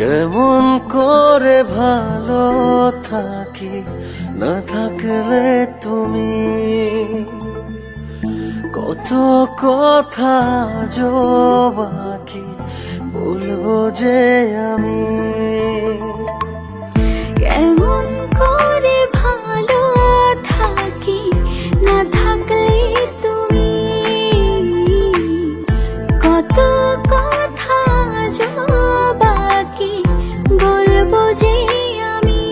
কেমন করে ভালো থাকি না থাকলে তুমি, কত কথা আজও বাকি বলবো যে আমি। কেমন করে ভালো থাকি না থাকলে তুমি, কত কথা আজও বাকি বলবো যে আমি।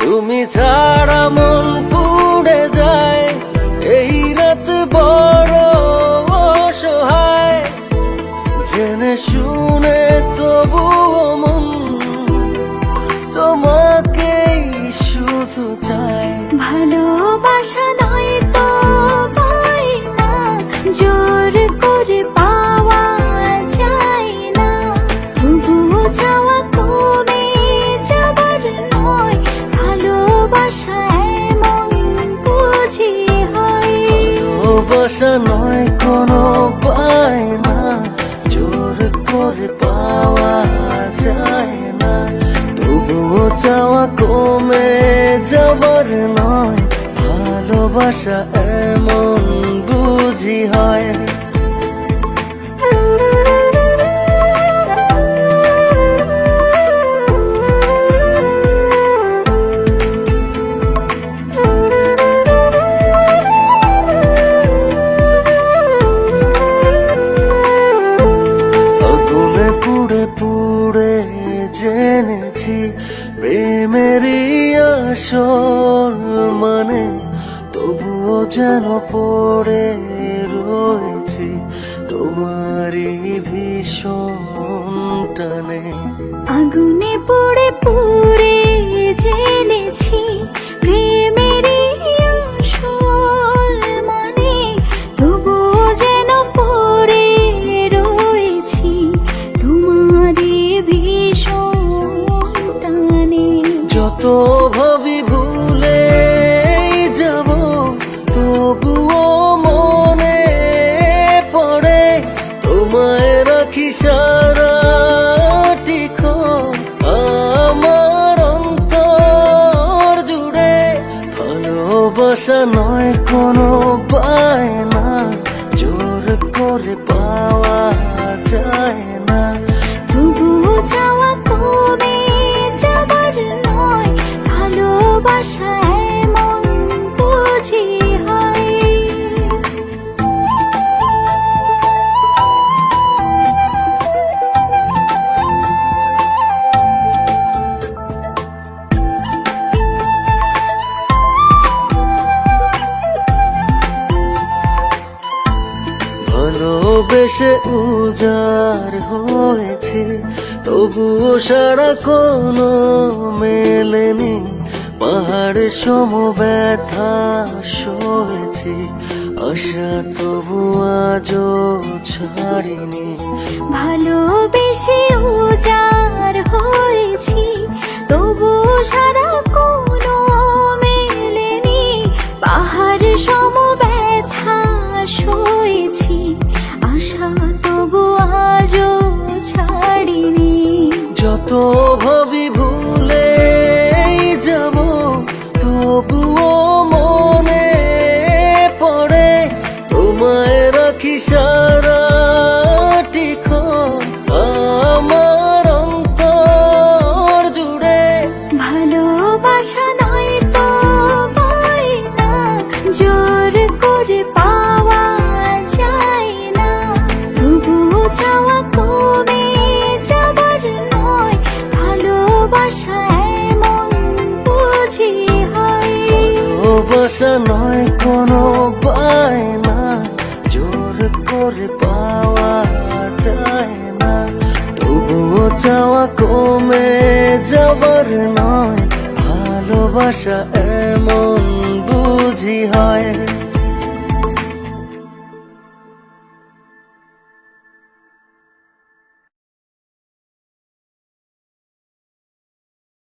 তুমি ছাড়া মন পুড়ে যায়, এই রাত বড় অসহায়, জেনে শুনে তবুও মন তোমাকেই শুধু চায়। ভালোবাসা নয় তো পাই না, জোর করে পাওয়া যায় না, তবুও চাওয়া কমে যাবার নয়, ভালোবাসা এমন বুঝি হয়। ভালোবাসা নয় কোনো বায়না, জোর করে পাওয়া যায় না, তবুও চাওয়া কমে যাবার নয়, ভালোবাসা এমন বুঝি হয়। আগুনে পুড়ে পুড়ে জেনেছি প্রেমেরই আসল মানে, তবুও যেন পড়ে রয়েছি তোমারই ভীষণ টানে। আগুনে পুড়ে পুড়ে জেনেছি প্রেমেরই আসল মানে, তবুও যেন পড়ে রয়েছি তোমারই ভীষণ টানে। যত ভাবি ভুলে যাব, তবুও মনে পড়ে তোমায় রাখি সারাটি ক্ষণ আমার অন্তর জুড়ে। ভালোবাসা নয় কোনো বায়না, জোর করে পাওয়া যায় না, তবুও চাওয়া কমে যাবার নয়, ভালোবাসা এমন বুঝি হয়। ভালোবেসে উজাড় হয়েছে, তবুও সারা কোনো মেলেনি, পাহাড়ে সম ব্যথা সয়েছি, আশা তবু আজও ছাড়িনি। ভালোবেসে উজাড় হয়েছি, তবু সারা কোনো মেলেনি, পাহাড় সম ব্যথা সয়েছি, আশা তবু আজও ছাড়িনি। যত ভাবি ভুলে যাব, তবুও মনে পড়ে তোমায় রাখি সারাটি ক্ষণ আমার অন্তর জুড়ে। ভালোবাসা নয় তো পাই না, জোর করে পাওয়া যায় না, তবুও চাওয়া কমে যাবার নয়, ভালোবাসা এমন বুঝি হয়। ভালোবাসা নয় কোনো বায়না, জোর করে পাওয়া যায় না, তবুও চাওয়া কমে যাবার নয়, ভালোবাসা এমন বুঝি হয়।